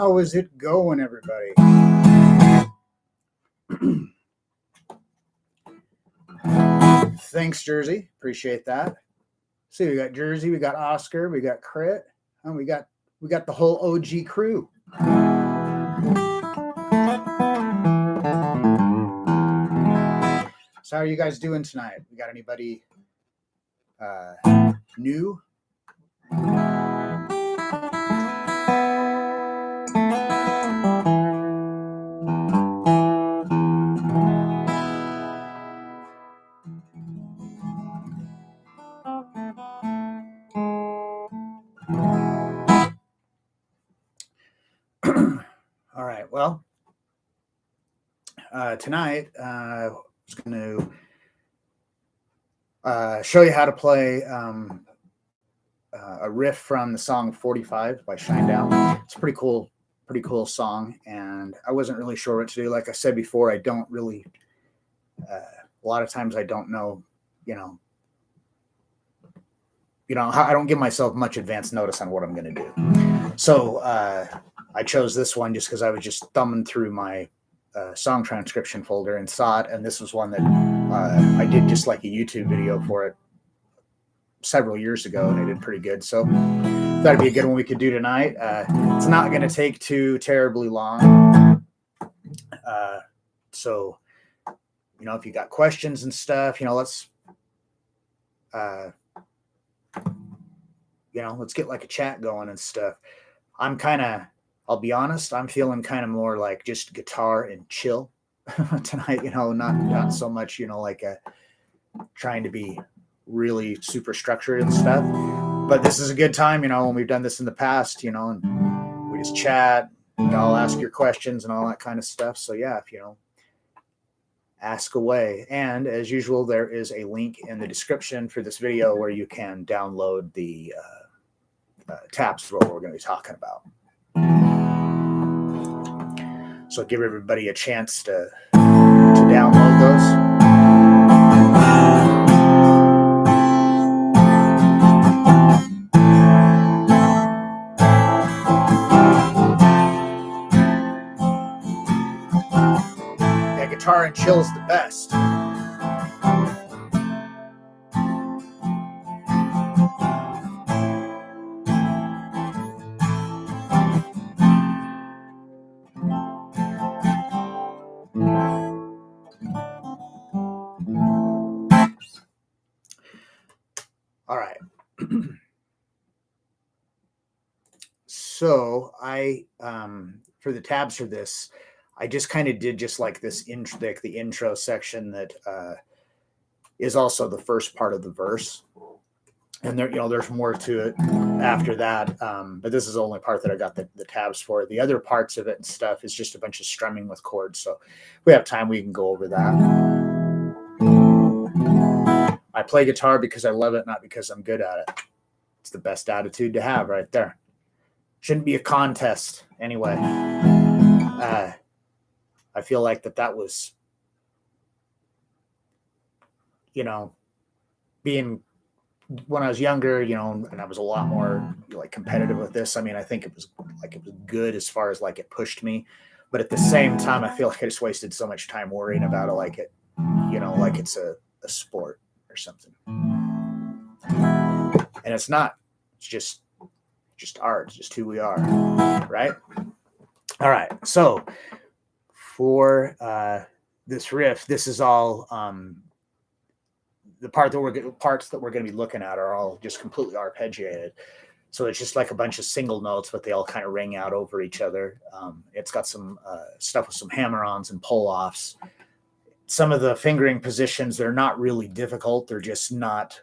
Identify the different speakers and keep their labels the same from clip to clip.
Speaker 1: How is it going, everybody? Thanks, Jersey. Appreciate that. See, we got Jersey, we got Oscar, we got Crit, and we got the whole OG crew. So how are you guys doing tonight? We got anybody new? All right. Well, tonight I was going to show you how to play a riff from the song 45 by Shinedown. It's a pretty cool song, and I wasn't really sure what to do. Like I said before, I don't really a lot of times I don't know, I don't give myself much advance notice on what I'm going to do. So I chose this one just because I was just thumbing through my song transcription folder and saw it, and this was one that I did just like a YouTube video for it several years ago, and I did pretty good. So that'd be a good one we could do tonight. It's not going to take too terribly long. So, if you got questions and stuff, let's get like a chat going and stuff. I'll be honest, I'm feeling kind of more like just guitar and chill tonight, not so much, like trying to be really super structured and stuff. But this is a good time, when we've done this in the past, and we just chat, I'll ask your questions and all that kind of stuff. So yeah, if ask away. And as usual, there is a link in the description for this video where you can download the tabs for what we're going to be talking about. So give everybody a chance to download those. Yeah, guitar and chill is the best. All right. So I, for the tabs for this, I just kind of did just like this the intro section that is also the first part of the verse. And there's more to it after that. But this is the only part that I got the tabs for. The other parts of it and stuff is just a bunch of strumming with chords. So if we have time, we can go over that. I play guitar because I love it, not because I'm good at it. It's the best attitude to have right there. Shouldn't be a contest anyway. I feel like that was, being when I was younger, and I was a lot more like competitive with this. I mean, I think it was good as far as like it pushed me, but at the same time, I feel like I just wasted so much time worrying about it, like it's a sport or something. And it's not. It's just art. It's just who we are, right? All right. So for this riff, this is all the parts that we're going to be looking at are all just completely arpeggiated. So it's just like a bunch of single notes, but they all kind of ring out over each other. It's got some stuff with some hammer-ons and pull-offs. Some of the fingering positions, they're not really difficult. They're just not.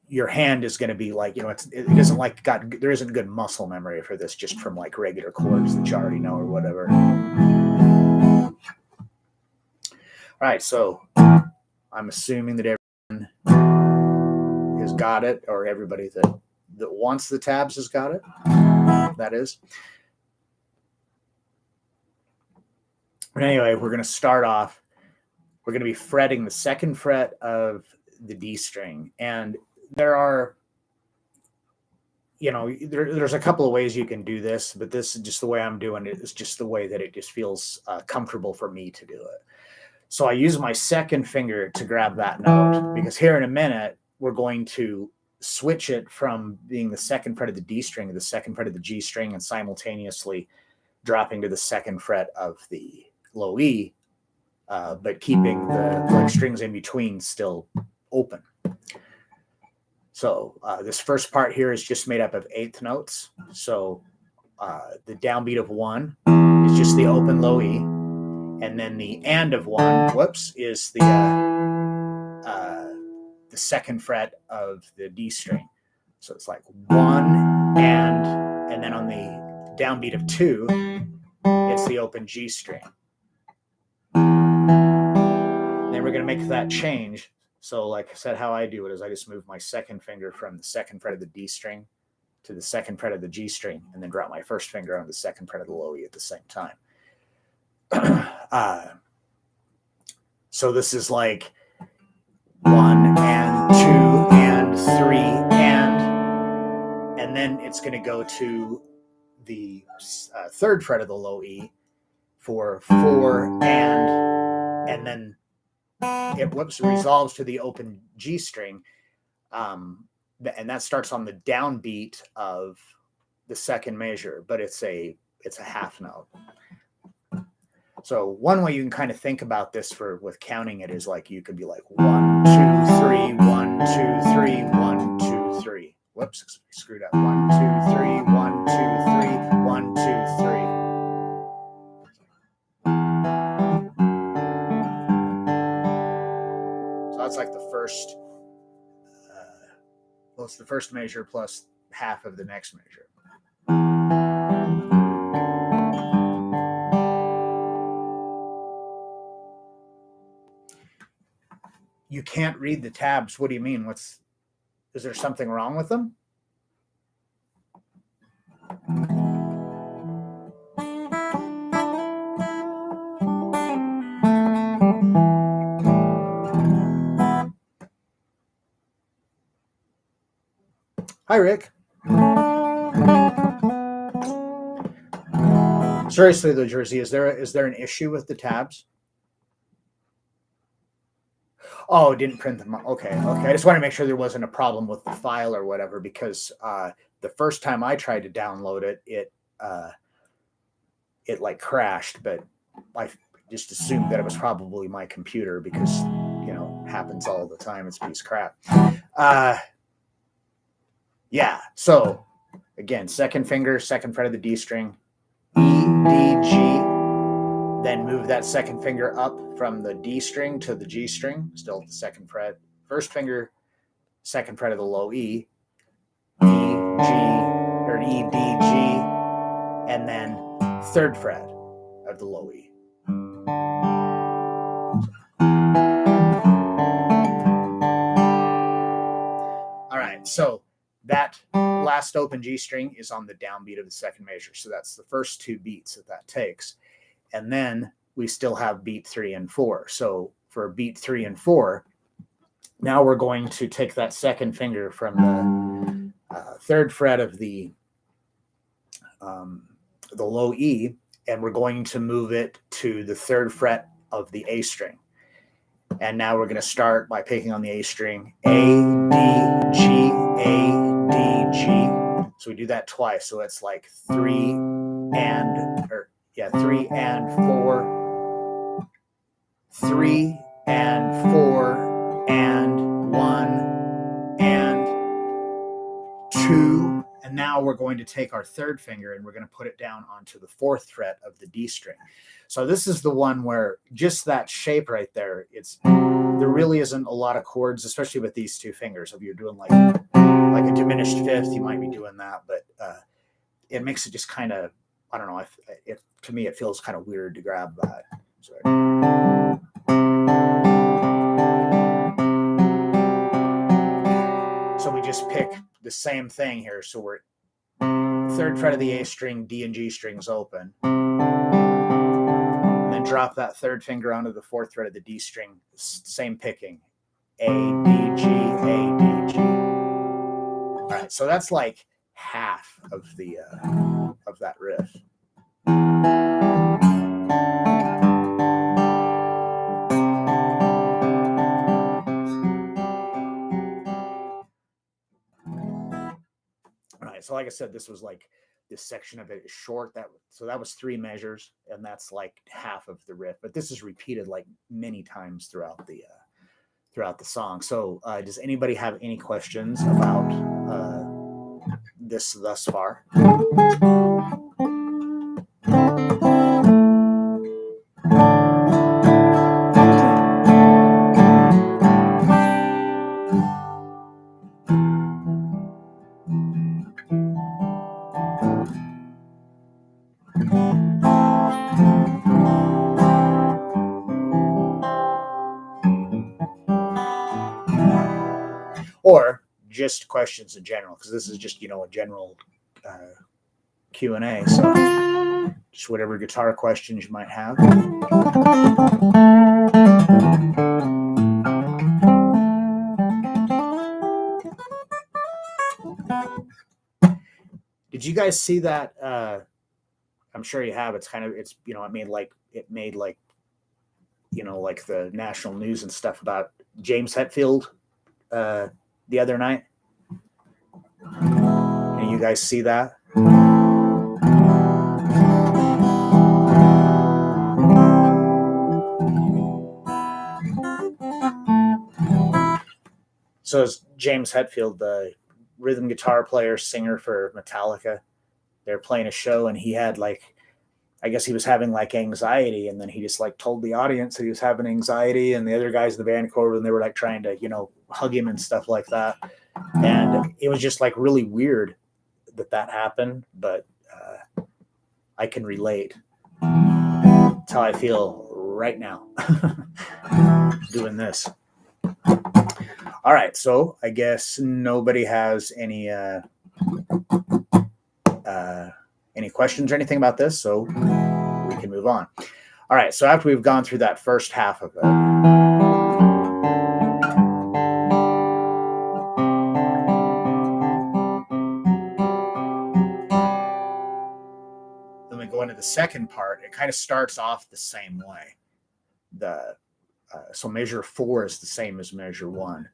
Speaker 1: Your hand is going to be like, it isn't like there isn't good muscle memory for this just from like regular chords that you already know or whatever. All right, so I'm assuming that everyone has got it, or everybody that wants the tabs has got it. That is. But anyway, we're going to start off. We're going to be fretting the second fret of the D string, and there are, you know, there's a couple of ways you can do this, but this is just the way I'm doing it. It's just the way that it just feels comfortable for me to do it. So I use my second finger to grab that note, because here in a minute, we're going to switch it from being the second fret of the D string to the second fret of the G string, and simultaneously dropping to the second fret of the low E, but keeping the like strings in between still open. So this first part here is just made up of eighth notes. So the downbeat of 1 is just the open low E, and then the and of 1, whoops, is the second fret of the D string. So it's like 1 and then on the downbeat of 2, it's the open G string. Then we're going to make that change. So like I said, how I do it is I just move my second finger from the second fret of the D string to the second fret of the G string, and then drop my first finger on the second fret of the low E at the same time. So this is like 1 and 2 and 3 and then it's going to go to the third fret of the low E for 4 and then it resolves to the open G string, and that starts on the downbeat of the second measure, but it's a half note. So one way you can kind of think about this with counting it is like you could be like 1, 2, 3, 1, 2, 3, 1, 2, 3. Whoops, I screwed up. 1, 2, 3, 1, 2, 3, 1, 2, 3. That's like the first, well, it's the first measure plus half of the next measure. You can't read the tabs. What do you mean? Is there something wrong with them? Hi, Rick. Seriously though, Jersey, is there an issue with the tabs? Oh, it didn't print them. Okay. I just want to make sure there wasn't a problem with the file or whatever, because the first time I tried to download it, it like crashed, but I just assumed that it was probably my computer, because it happens all the time. It's a piece of crap. Yeah. So again, second finger, second fret of the D string, E, D, G. Then move that second finger up from the D string to the G string, still at the second fret. First finger, second fret of the low E, E, G, or E, D, G, and then third fret of the low E. All right, so that last open G string is on the downbeat of the second measure. So that's the first two beats that takes. And then we still have beat 3 and 4. So for beat 3 and 4, now we're going to take that second finger from the third fret of the low E, and we're going to move it to the third fret of the A string. And now we're going to start by picking on the A string, A, D, G, A, D, G. So we do that twice. So it's like 3 and 4, 3 and 4 and 1 and 2. And now we're going to take our third finger and we're going to put it down onto the fourth fret of the D string. So this is the one where just that shape right there, there really isn't a lot of chords, especially with these two fingers. If you're doing like a diminished fifth, you might be doing that, but it makes it just kind of, I don't know, to me it feels kind of weird to grab that. So we just pick the same thing here. So we're third fret of the A string, D and G strings open. And then drop that third finger onto the fourth fret of the D string, same picking. A, D, G, A, D, G. All right, so that's like half of that riff. All right, so like I said, this was like this section of it is short. So that was 3 measures, and that's like half of the riff. But this is repeated like many times throughout the song. So does anybody have any questions about this thus far? Or just questions in general, because this is just, a general Q&A. So just whatever guitar questions you might have. Did you guys see that? I'm sure you have. It made like the national news and stuff about James Hetfield the other night. And you guys see that? So it's James Hetfield, the rhythm guitar player, singer for Metallica. They're playing a show, and he had I guess he was having anxiety, and then he just told the audience that he was having anxiety, and the other guys in the band came over, and they were trying to hug him and stuff like that. And it was just really weird that happened, but I can relate. That's how I feel right now doing this. All right, so I guess nobody has any questions or anything about this, so we can move on. All right, so after we've gone through that first half of it, then we go into the second part. It kind of starts off the same way. So measure 4 is the same as measure 1.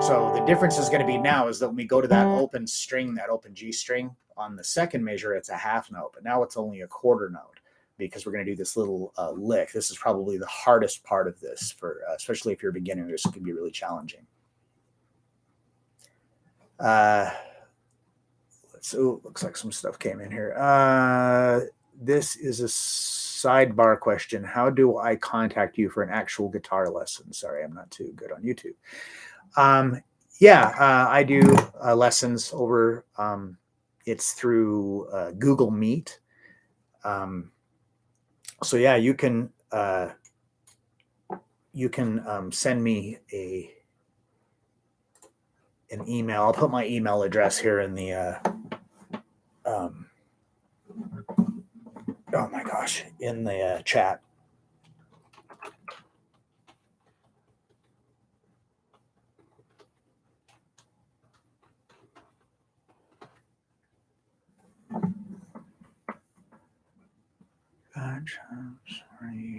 Speaker 1: So the difference is going to be now is that when we go to that open string, that open G string on the second measure, it's a half note, but now it's only a quarter note because we're going to do this little lick. This is probably the hardest part of this for, especially if you're a beginner. This can be really challenging. Looks like some stuff came in here. This is a sidebar question. How do I contact you for an actual guitar lesson? Sorry, I'm not too good on YouTube. I do lessons over, it's through Google Meet. So yeah, you can send me an email. I'll put my email address here in the in the chat.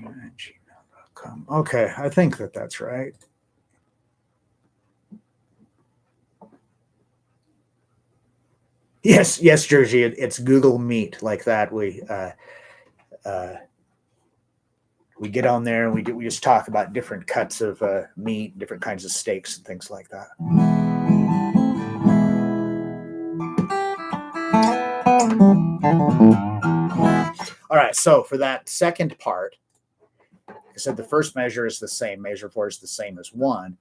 Speaker 1: Sorry@gmail.com. Okay, I think that's right. Yes, Jersey. It's Google Meet like that. We get on there and we just talk about different cuts of meat, different kinds of steaks and things like that. All right, so for that second part, like I said, the first measure is the same. Measure 4 is the same as 1.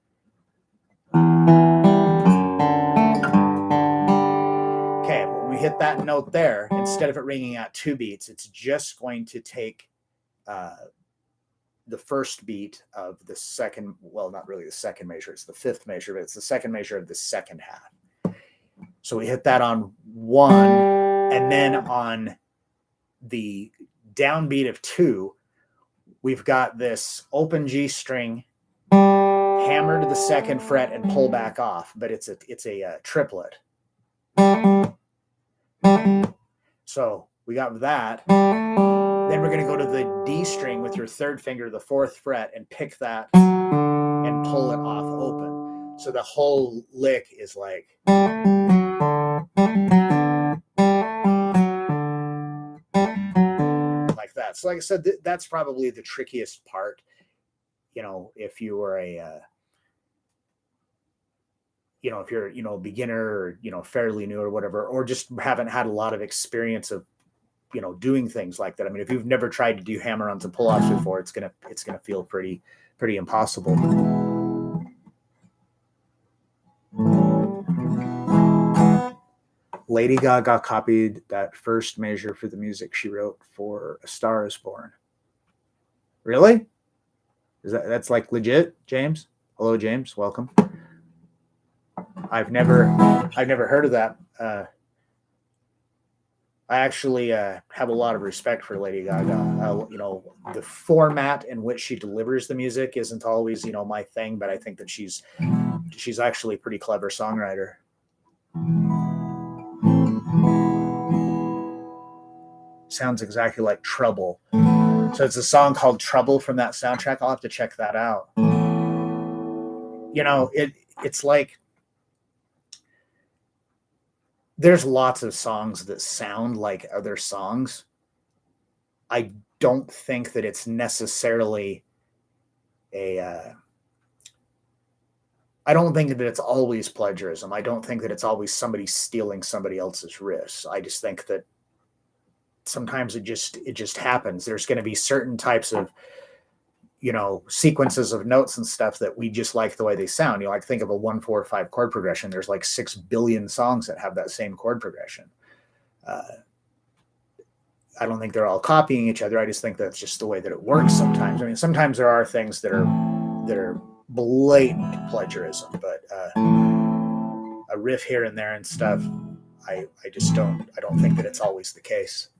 Speaker 1: Okay, when we hit that note there, instead of it ringing out 2 beats, it's just going to take the first beat of the second, well, not really the second measure, it's the 5th measure, but it's the second measure of the second half. So we hit that on 1, and then on the downbeat of 2, we've got this open G string, hammer to the second fret and pull back off, but it's a triplet. So we got that. Then we're going to go to the D string with your third finger, the fourth fret, and pick that and pull it off open. So the whole lick is like. Like that. So like I said, that's probably the trickiest part. You know, if you were a, you know, if you're, you know, a beginner or, you know, fairly new or whatever, or just haven't had a lot of experience of, you know, doing things like that. I mean, if you've never tried to do hammer-ons and pull-offs before, it's gonna feel pretty impossible. Lady Gaga copied that first measure for the music she wrote for A Star Is Born. Really? That's like legit, James? Hello, James. Welcome. I've never heard of that. I actually have a lot of respect for Lady Gaga. You know, the format in which she delivers the music isn't always, you know, my thing, but I think that she's actually a pretty clever songwriter. Sounds exactly like Trouble. So it's a song called Trouble from that soundtrack. I'll have to check that out. You know, it's like there's lots of songs that sound like other songs. I don't think that it's necessarily I don't think that it's always plagiarism. I don't think that it's always somebody stealing somebody else's riffs. I just think that sometimes it just happens. There's going to be certain types of, you know, sequences of notes and stuff that we just like the way they sound. You know, like think of a 1-4-5 chord progression. There's like 6 billion songs that have that same chord progression. I don't think they're all copying each other. I just think that's just the way that it works sometimes. I mean, sometimes there are things that are blatant plagiarism, but a riff here and there and stuff, I don't think that it's always the case.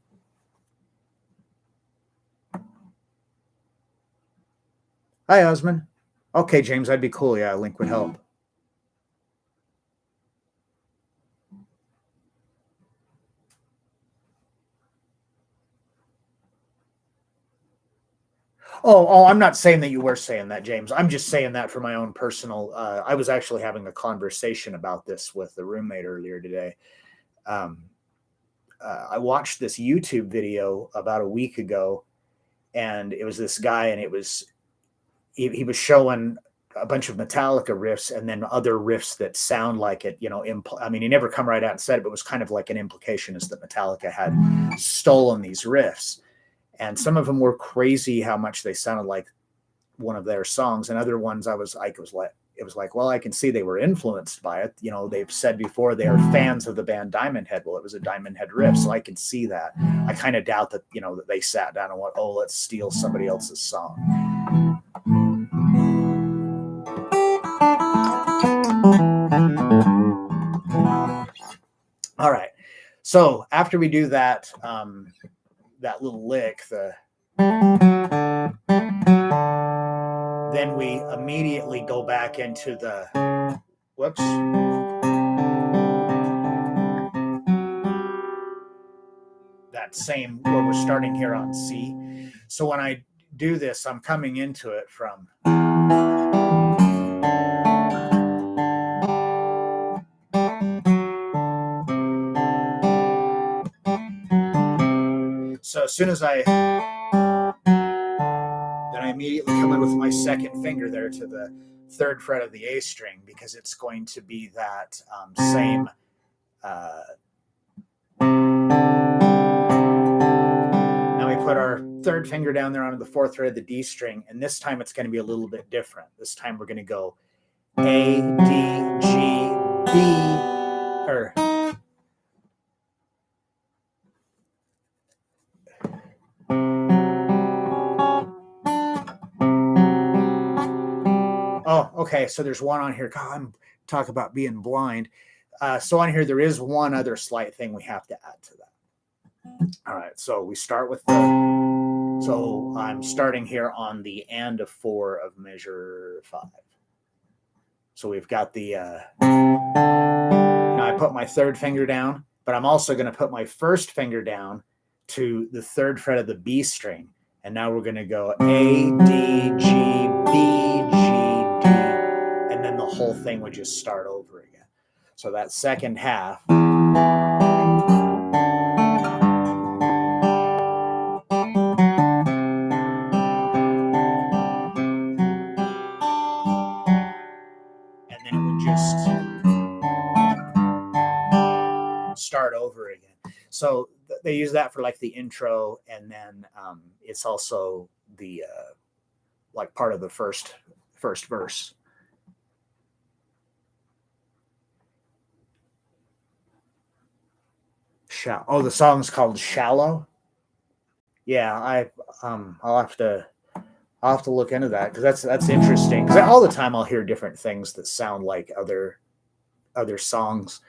Speaker 1: Hi, Osman. Okay, James, that'd be cool. Yeah, a link would help. Oh, I'm not saying that you were saying that, James. I'm just saying that for my own personal. I was actually having a conversation about this with the roommate earlier today. I watched this YouTube video about a week ago, and it was this guy, and he was showing a bunch of Metallica riffs and then other riffs that sound like it, you know, I mean, he never come right out and said it, but it was kind of like an implication is that Metallica had stolen these riffs. And some of them were crazy how much they sounded like one of their songs. And other ones it was like, well, I can see they were influenced by it. You know, they've said before they are fans of the band Diamond Head. Well, it was a Diamond Head riff, so I can see that. I kind of doubt that, you know, that they sat down and went, oh, let's steal somebody else's song. All right. So after we do that, that little lick, then we immediately go back into the, whoops. That same, where we're starting here on C. So when I do this, I'm coming into it from. So as soon as then I immediately come in with my second finger there to the third fret of the A string, because it's going to be that same. Now we put our third finger down there onto the fourth fret of the D string, and this time it's going to be a little bit different. This time we're going to go A, D, G, B, or oh, okay. So there's one on here. God, I'm talking about being blind. So on here, there is one other slight thing we have to add to that. All right. So we start with so I'm starting here on the and of 4 of measure 5. So we've got the, now I put my third finger down, but I'm also going to put my first finger down to the third fret of the B string. And now we're going to go A, D, G, B, G, D, and then the whole thing would just start over again. So that second half. And then it would just start over again. So they use that for like the intro, and then it's also the like part of the first verse. Oh, the song's called "Shallow." Yeah, I'll have to look into that, because that's interesting. Because all the time I'll hear different things that sound like other songs.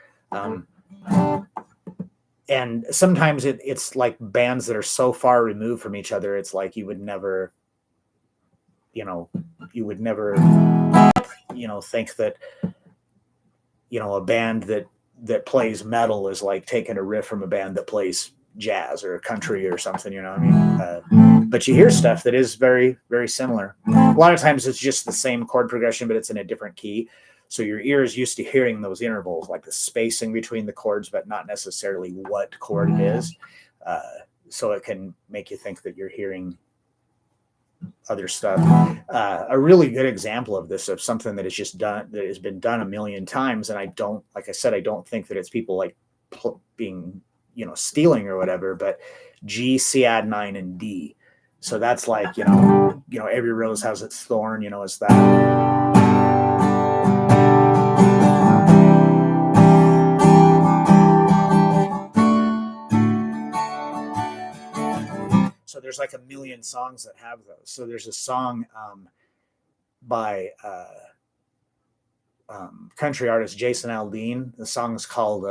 Speaker 1: And sometimes it's like bands that are so far removed from each other, it's like you would never think that, a band that plays metal is like taking a riff from a band that plays jazz or country or something, you know what I mean? But you hear stuff that is very, very similar. A lot of times it's just the same chord progression, but it's in a different key. So your ear is used to hearing those intervals, like the spacing between the chords, but not necessarily what chord it is. So it can make you think that you're hearing other stuff. A really good example of this, of something that has been done a million times, and I don't think that it's people like being, stealing or whatever, but G, C add 9, and D. So that's like, every rose has its thorn, it's that. So there's like a million songs that have those. So there's a song by country artist Jason Aldean. The song is called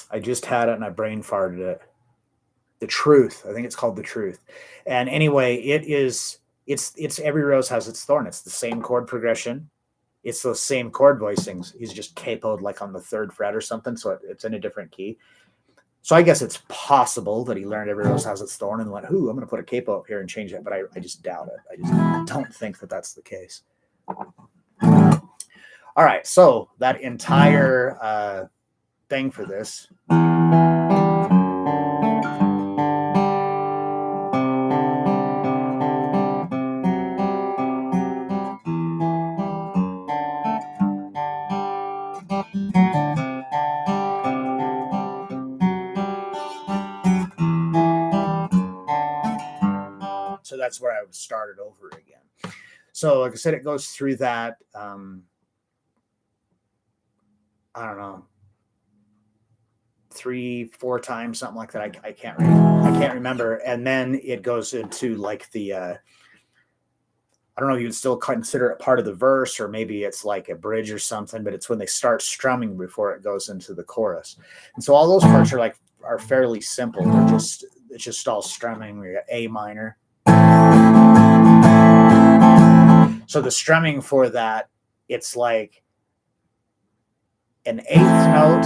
Speaker 1: I just had it and I brain farted it. The Truth. I think it's called The Truth. And anyway, it's Every Rose Has Its Thorn. It's the same chord progression. It's those same chord voicings. He's just capoed like on the third fret or something, so it's in a different key. So I guess it's possible that he learned Every Rose Has Its Thorn and went, "Ooh, I'm going to put a capo up here and change it." But I just doubt it. I just don't think that that's the case. All right, so that entire thing for this. So that's where I would start it over again. So like I said, it goes through that, I don't know, 3-4 times, something like that. I can't remember. And then it goes into like the, I don't know if you'd still consider it part of the verse, or maybe it's like a bridge or something, but it's when they start strumming before it goes into the chorus. And so all those parts are fairly simple. It's just all strumming. We got A minor. So the strumming for that, it's like an 8th note,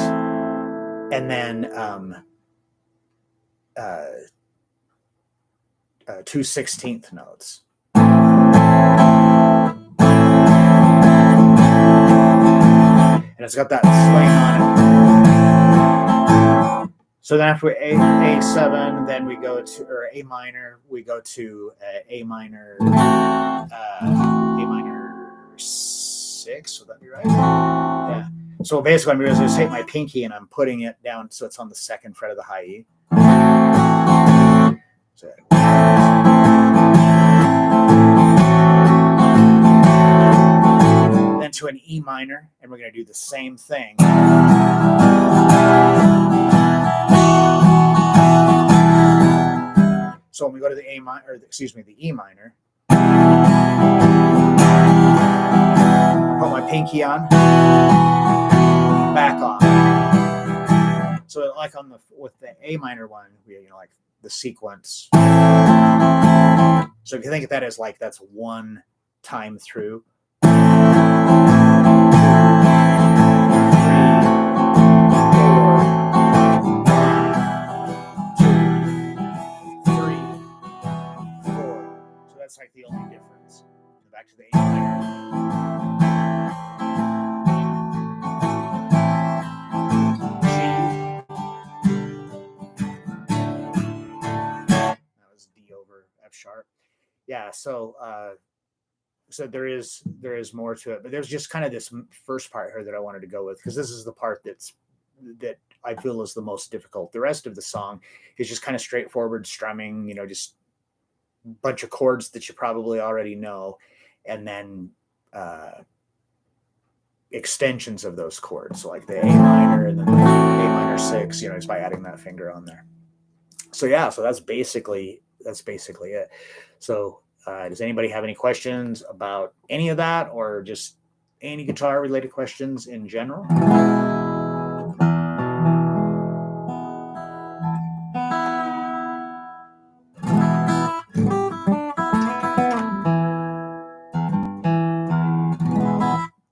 Speaker 1: and then 2 16th notes. And it's got that swing on it. So then after A7, then we go to, or A minor, we go to A minor 6. Would that be right? Yeah. So basically, I'm going to just take my pinky and I'm putting it down so it's on the 2nd fret of the high E. So, then to an E minor, and we're going to do the same thing. So when we go to the E minor, put my pinky on, back off. So like with the A minor one, we like the sequence. So if you think of that as like that's one time through. That's like the only difference. Go back to the A minor. That was D over F sharp. Yeah, so there is more to it, but there's just kind of this first part here that I wanted to go with, because this is the part that I feel is the most difficult. The rest of the song is just kind of straightforward strumming, you know, just bunch of chords that you probably already know, and then extensions of those chords, so like the A minor and then the A minor 6, you know, just by adding that finger on there. So yeah, so that's basically it. So does anybody have any questions about any of that, or just any guitar related questions in general?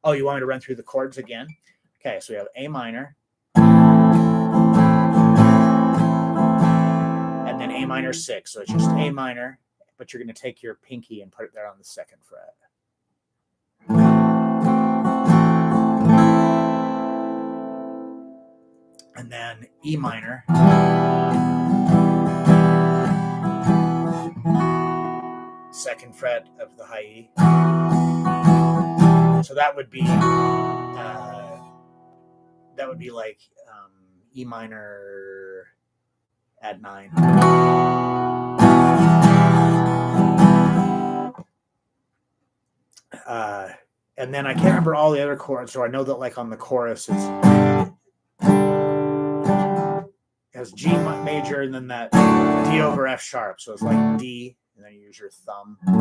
Speaker 1: Oh, you want me to run through the chords again? Okay, so we have A minor, and then A minor 6. So it's just A minor, but you're going to take your pinky and put it there on the 2nd fret. And then E minor, 2nd fret of the high E. So that would be like E minor at 9. And then I can't remember all the other chords, so I know that like on the chorus it has G major and then that D over F sharp. So it's like D, and then you use your thumb to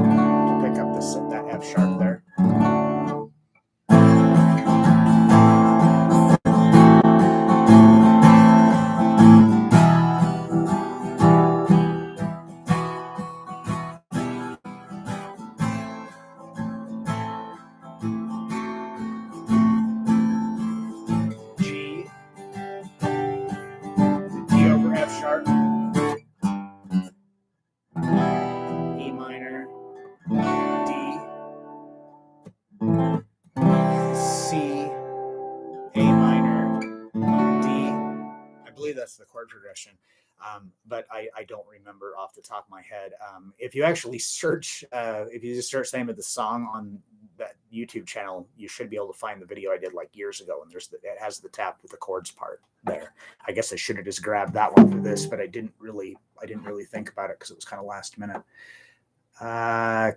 Speaker 1: pick up that F sharp there. That's the chord progression, but I don't remember off the top of my head. If you actually search, if you just search the name of the song on that YouTube channel, you should be able to find the video I did like years ago, and it has the tab with the chords part there. I guess I should have just grabbed that one for this, but I didn't really think about it because it was kind of last minute.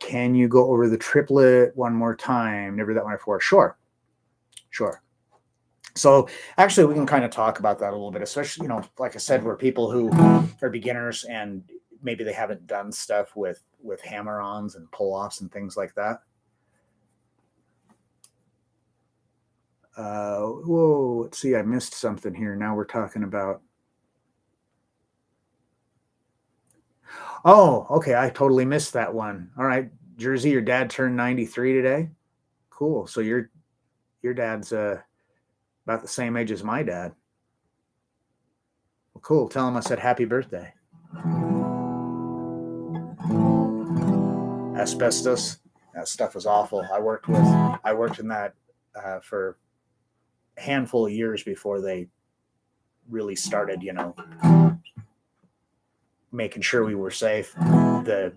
Speaker 1: Can you go over the triplet one more time? Never that one before. Sure. So actually, we can kind of talk about that a little bit, especially, you know, like I said, we're people who are beginners and maybe they haven't done stuff with hammer-ons and pull-offs and things like that. Whoa, let's see, I missed something here. Now we're talking about. Oh, okay, I totally missed that one. All right, Jersey, your dad turned 93 today. Cool. So your dad's about the same age as my dad. Well, cool. Tell him I said happy birthday. Asbestos. That stuff was awful. I worked in that for a handful of years before they really started, you know, making sure we were safe. The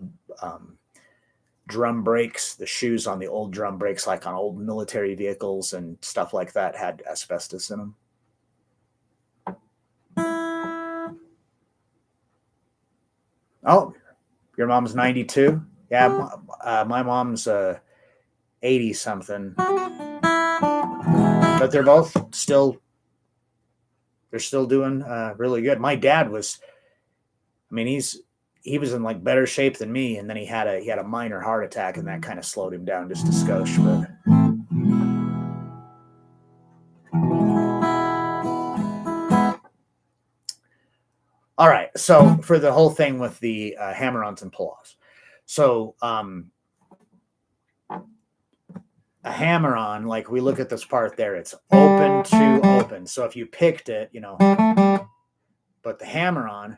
Speaker 1: drum brakes, the shoes on the old drum brakes, like on old military vehicles and stuff like that, had asbestos in them. Oh, your mom's 92? Yeah, my mom's 80 something. But they're both still doing really good. My dad was, I mean, he was in like better shape than me, and then he had a minor heart attack, and that kind of slowed him down just a skosh. But All right. So for the whole thing with the hammer-ons and pull-offs. So a hammer-on, like we look at this part there, it's open to open. So if you picked it, you know, but the hammer-on,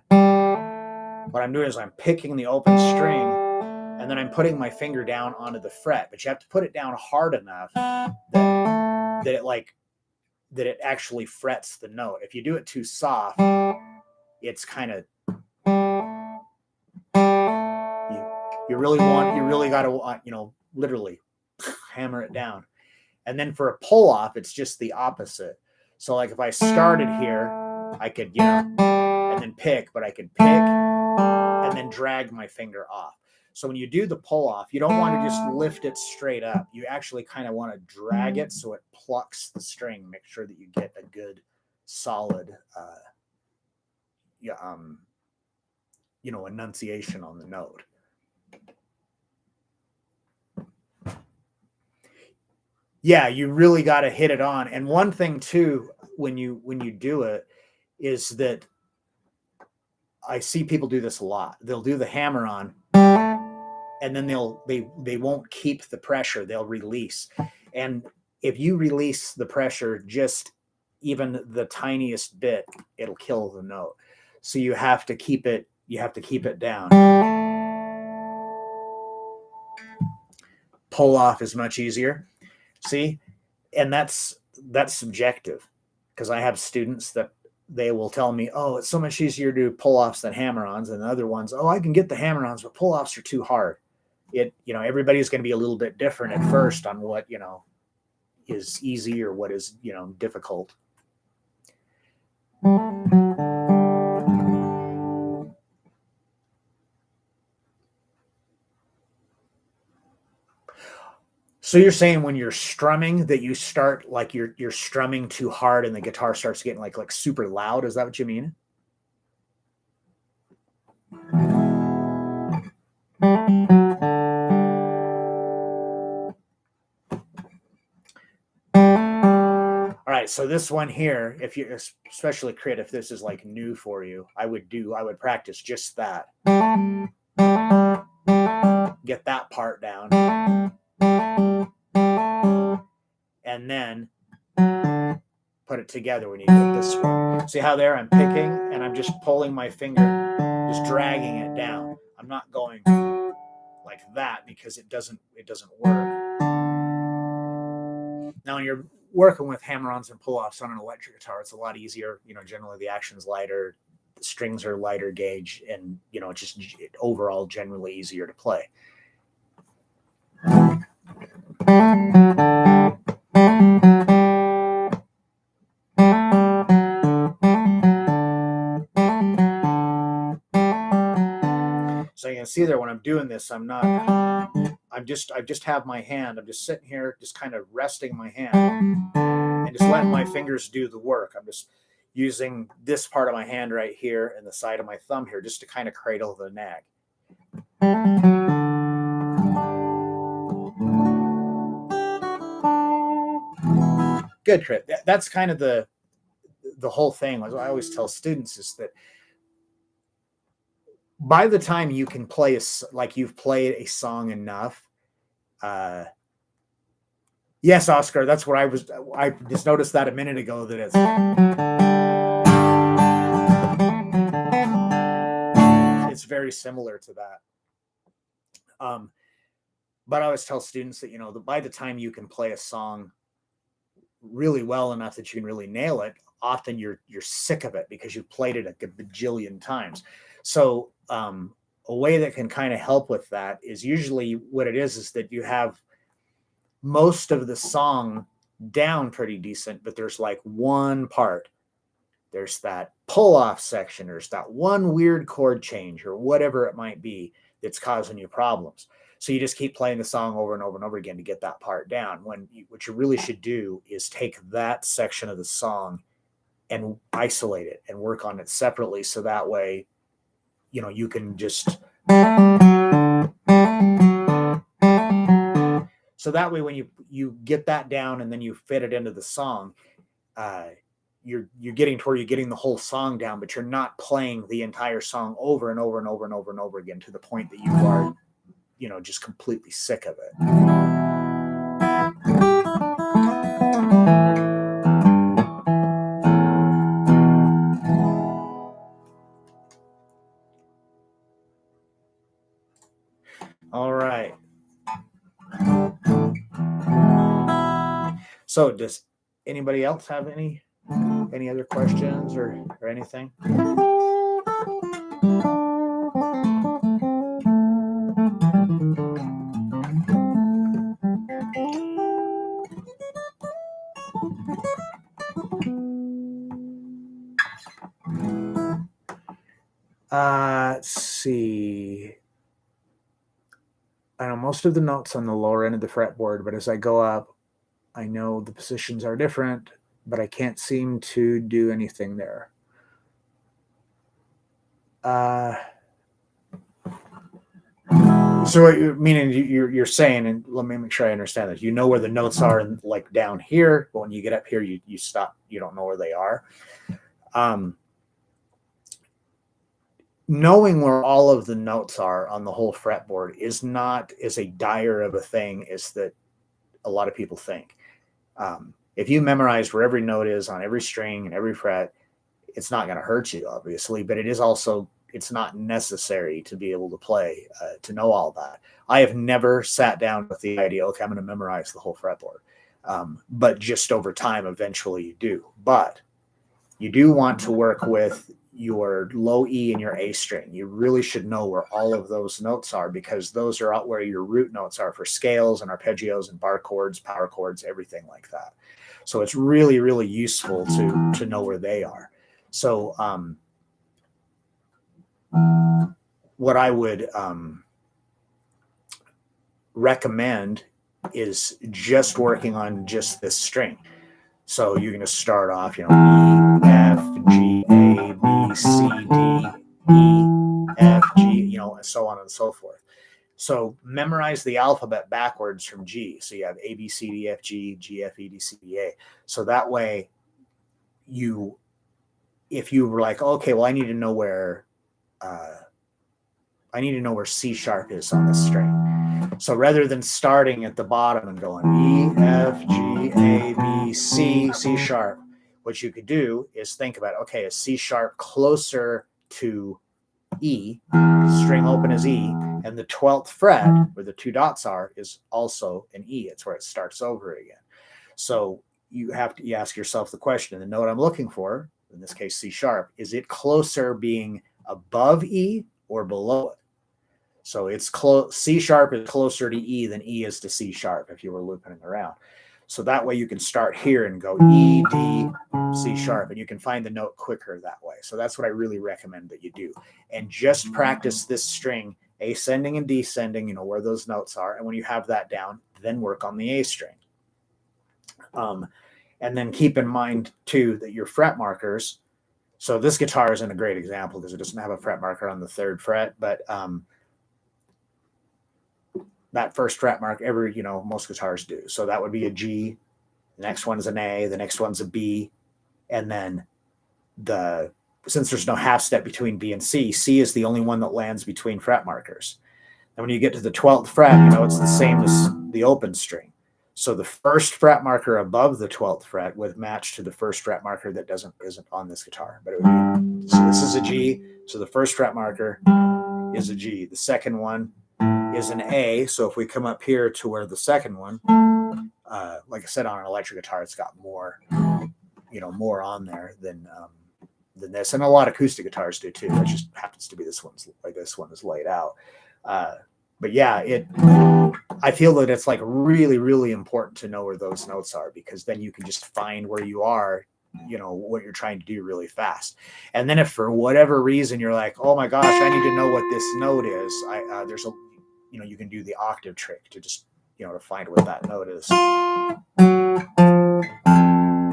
Speaker 1: what I'm doing is I'm picking the open string and then I'm putting my finger down onto the fret, but you have to put it down hard enough that it actually frets the note. If you do it too soft, it's kind of you really got to you know, literally hammer it down. And then for a pull off, it's just the opposite. So like if I started here, I could, you know, and then pick, but I could pick and then drag my finger off. So when you do the pull off, you don't want to just lift it straight up. You actually kind of want to drag it so it plucks the string. Make sure that you get a good solid you know, enunciation on the note. Yeah, you really got to hit it on. And one thing too, when you do it, is that I see people do this a lot. They'll do the hammer on, and then they won't keep the pressure. They'll release, and if you release the pressure just even the tiniest bit, it'll kill the note. So you have to keep it. You have to keep it down. Pull off is much easier. See, and that's subjective, because I have students that they will tell me, oh, it's so much easier to do pull-offs than hammer-ons, and the other ones, oh, I can get the hammer-ons, but pull-offs are too hard. You know, everybody's going to be a little bit different at first on what, you know, is easy or what is, you know, difficult. So you're saying when you're strumming that you start like you're strumming too hard and the guitar starts getting like super loud? Is that what you mean? All right, so this one here, if you especially crit, if this is like new for you, I would practice just that. Get that part down. And then put it together when you get this one. See how there I'm picking and I'm just pulling my finger, just dragging it down. I'm not going like that because it doesn't work. Now when you're working with hammer-ons and pull-offs on an electric guitar, it's a lot easier. You know, generally the action's lighter, the strings are lighter gauge, and you know, it's just overall generally easier to play. So you can see there when I'm doing this, I just have my hand, I'm just sitting here, just kind of resting my hand and just letting my fingers do the work. I'm just using this part of my hand right here and the side of my thumb here just to kind of cradle the nag. Good, Crit. That's kind of the whole thing. What I always tell students is that by the time you can play like you've played a song enough, yes, Oscar, that's what I just noticed that a minute ago, that it's very similar to that. But I always tell students that, you know, by the time you can play a song really well enough that you can really nail it, often you're sick of it because you've played it a bajillion times. So a way that can kind of help with that is usually what it is that you have most of the song down pretty decent, but there's like one part. There's that pull-off section, there's that one weird chord change or whatever it might be that's causing you problems. So you just keep playing the song over and over and over again to get that part down. What you really should do is take that section of the song and isolate it and work on it separately. So that way, you know, you can just, so that way when you get that down and then you fit it into the song, you're getting to where you're getting the whole song down, but you're not playing the entire song over and over and over and over and over again to the point that you are, just completely sick of it. All right. So does anybody else have any other questions or anything? Let's see. I know most of the notes on the lower end of the fretboard, but as I go up, I know the positions are different, but I can't seem to do anything there. So what you're saying, and let me make sure I understand that, you know where the notes are, like down here, but when you get up here, you stop. You don't know where they are. Knowing where all of the notes are on the whole fretboard is not as a dire of a thing as that a lot of people think. If you memorize where every note is on every string and every fret, it's not going to hurt you, obviously, but it's not necessary to be able to play, to know all that. I have never sat down with the idea, okay, I'm going to memorize the whole fretboard. But just over time, eventually you do. But you do want to work with your low E and your A string. You really should know where all of those notes are, because those are out where your root notes are for scales and arpeggios and bar chords, power chords, everything like that. So it's really, really useful to know where they are. So what I would recommend is just working on just this string. So you're going to start off, E, F, G, A, B, C, D, E, F, G, and so on and so forth. So memorize the alphabet backwards from G. So you have A, B, C, D, F, G, G, F, E, D, C, D, A. So that way if you were like, okay, well, I need to know where C sharp is on this string. So rather than starting at the bottom and going E, F, G, A, B, C, C sharp, what you could do is think about, okay, is C sharp closer to E, string open is E, and the 12th fret, where the two dots are, is also an E. It's where it starts over again. So you ask yourself the question, the note I'm looking for, in this case C sharp, is it closer being above E or below it? So it's C sharp is closer to E than E is to C sharp if you were looping it around. So that way you can start here and go E, D, C sharp, and you can find the note quicker that way. So that's what I really recommend that you do. And just practice this string, ascending and descending, where those notes are. And when you have that down, then work on the A string. And then keep in mind, too, that your fret markers, so this guitar isn't a great example because it doesn't have a fret marker on the 3rd fret, but that first fret mark, most guitars do. So that would be a G, the next one's an A, the next one's a B, and then since there's no half step between B and C, C is the only one that lands between fret markers. And when you get to the 12th fret, it's the same as the open string. So the first fret marker above the 12th fret would match to the first fret marker that isn't on this guitar. But it would be, so this is a G, so the first fret marker is a G. The second one is an A. So if we come up here to where the second one, like I said, on an electric guitar, it's got more, more on there than this. And a lot of acoustic guitars do too. That just happens to be this one is laid out. But yeah, I feel that it's like really, really important to know where those notes are, because then you can just find where you are, what you're trying to do really fast. And then if for whatever reason you're like, oh my gosh, I need to know what this note is, you can do the octave trick to just, to find what that note is.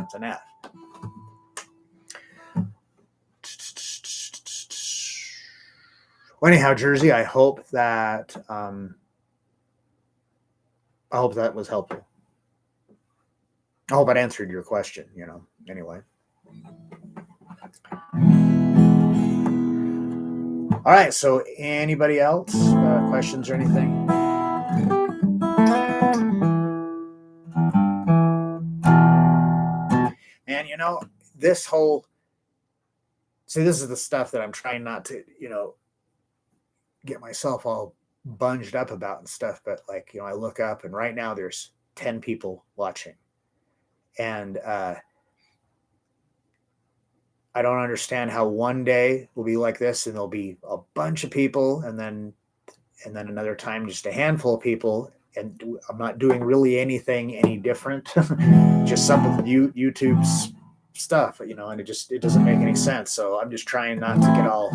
Speaker 1: It's an F. Well, anyhow, Jersey, I hope that was helpful. I hope it answered your question, anyway. All right. So anybody else? Questions or anything? And this whole, see, this is the stuff that I'm trying not to, get myself all bunged up about and stuff. But like, I look up and right now there's 10 people watching. And I don't understand how one day will be like this and there'll be a bunch of people and then another time just a handful of people, and I'm not doing really anything any different. Just some of YouTube's stuff, and it doesn't make any sense. So I'm just trying not to get all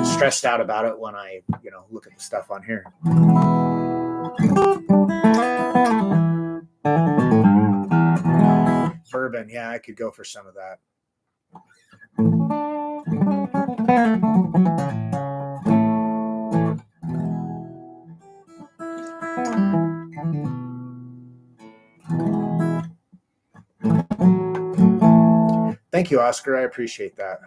Speaker 1: stressed out about it when I look at the stuff on here. Bourbon, yeah, I could go for some of that. Thank you, Oscar. I appreciate that.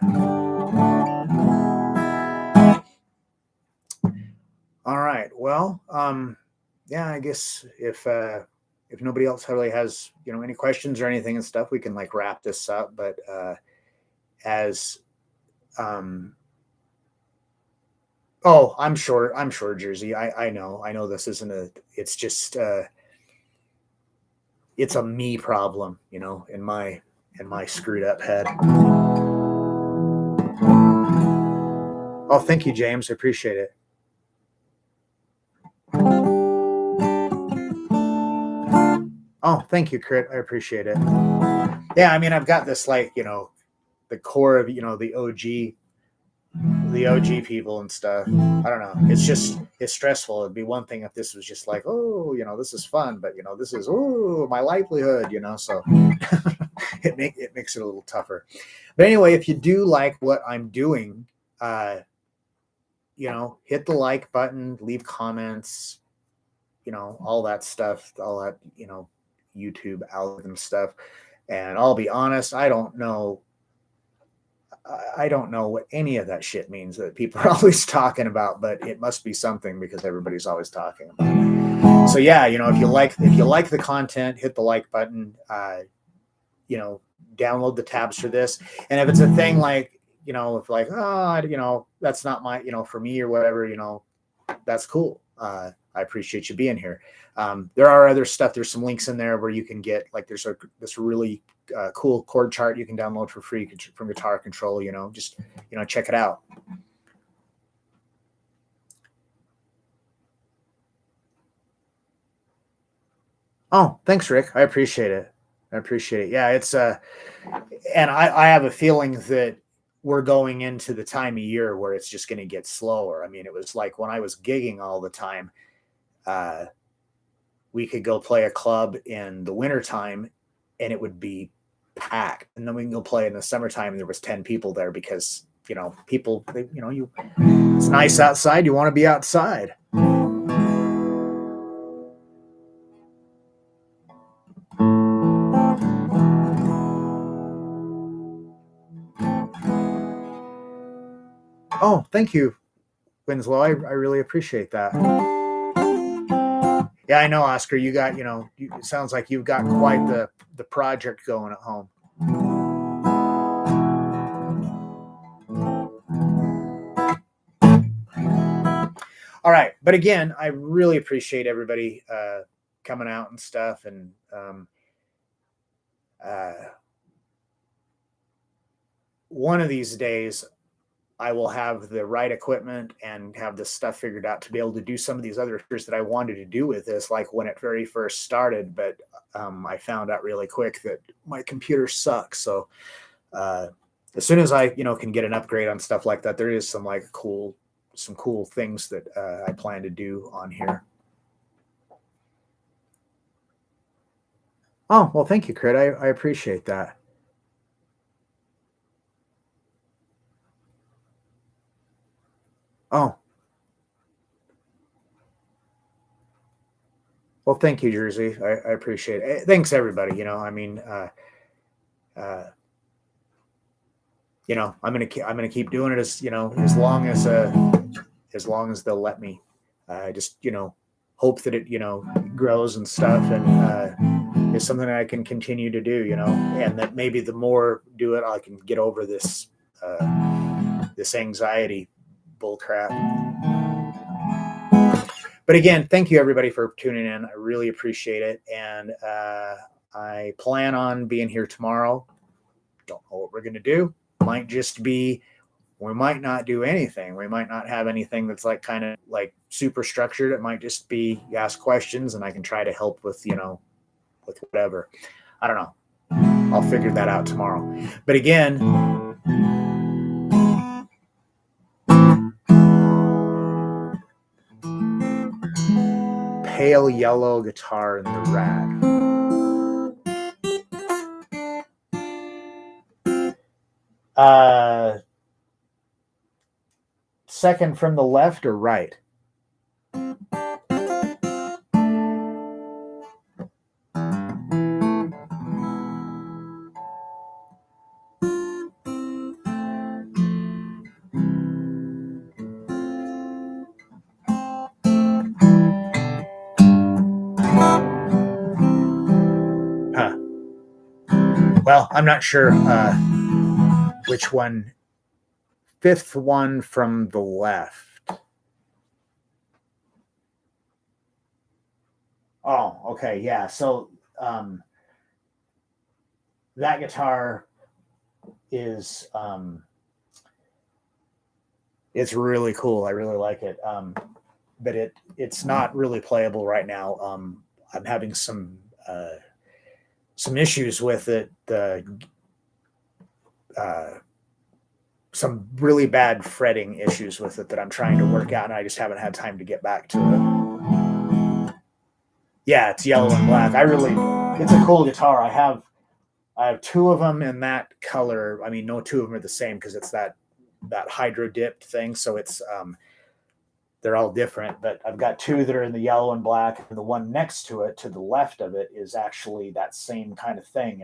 Speaker 1: All right. Well, yeah, I guess if nobody else really has any questions or anything and stuff, we can like wrap this up. But oh, I'm sure, Jersey. I know this isn't it's just it's a me problem, in my screwed up head. Oh, thank you, James. I appreciate it. Oh, thank you, Crit. I appreciate it. Yeah, I mean, I've got this like, the core of, the OG people and stuff. I don't know. It's stressful. It'd be one thing if this was just like, oh, this is fun, but this is my livelihood, so it makes it a little tougher. But anyway, if you do like what I'm doing, hit the like button, leave comments, all that stuff, all that, YouTube algorithm stuff. And I'll be honest, I don't know what any of that shit means that people are always talking about, but it must be something because everybody's always talking about it. So yeah, if you like the content, hit the like button, download the tabs for this. And if it's a thing like, if like, that's not my, for me or whatever, that's cool. I appreciate you being here. There are other stuff. There's some links in there where you can get like, there's this really cool chord chart you can download for free from Guitar Control, just, check it out. Oh, thanks, Rick. I appreciate it. Yeah, it's and I have a feeling that we're going into the time of year where it's just going to get slower. I mean, it was like when I was gigging all the time, we could go play a club in the wintertime and it would be packed. And then we can go play in the summertime and there was 10 people there because, people, it's nice outside. You want to be outside. Oh, thank you, Winslow. I really appreciate that. Yeah, I know, Oscar. You got, it sounds like you've got quite the project going at home. All right. But again, I really appreciate everybody coming out and stuff. And one of these days, I will have the right equipment and have this stuff figured out to be able to do some of these other features that I wanted to do with this, like when it very first started. But I found out really quick that my computer sucks. So as soon as I, can get an upgrade on stuff like that, there is some cool things that I plan to do on here. Oh, well, thank you, Crit. I appreciate that. Oh, well, thank you, Jersey. I appreciate it. Thanks, everybody. I mean, you know, I'm gonna keep doing it as, you know, as long as they'll let me. I just, you know, hope that it, you know, grows and stuff, and is something that I can continue to do, you know, and that maybe the more do it, I can get over this this anxiety bull crap. But again, thank you everybody for tuning in. I really appreciate it, and I plan on being here tomorrow. Don't know what we're gonna do. Might just be, we might not do anything. We might not have anything that's like kind of like super structured. It might just be you ask questions and I can try to help with, you know, with whatever. I don't know. I'll figure that out tomorrow. But again, pale yellow guitar in the rack. Second from the left or right? Huh. Well, I'm not sure which one. Fifth one from the left. Oh, okay, yeah. So that guitar is it's really cool. I really like it. But it's not really playable right now. I'm having some issues with it. Some really bad fretting issues with it that I'm trying to work out, and I just haven't had time to get back to it. Yeah, it's yellow and black. It's a cool guitar. I have two of them in that color. I mean, no two of them are the same because it's that hydro dipped thing. So it's they're all different, but I've got two that are in the yellow and black, and the one next to it, to the left of it, is actually that same kind of thing.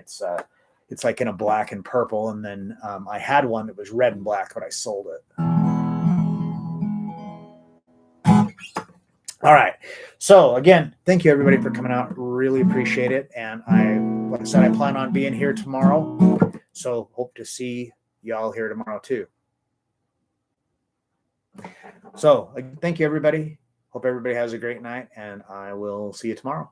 Speaker 1: It's like in a black and purple, and then I had one that was red and black, but I sold it. All right. So again, thank you everybody for coming out. Really appreciate it. And like I said, I plan on being here tomorrow. So hope to see y'all here tomorrow too. So thank you everybody. Hope everybody has a great night, and I will see you tomorrow.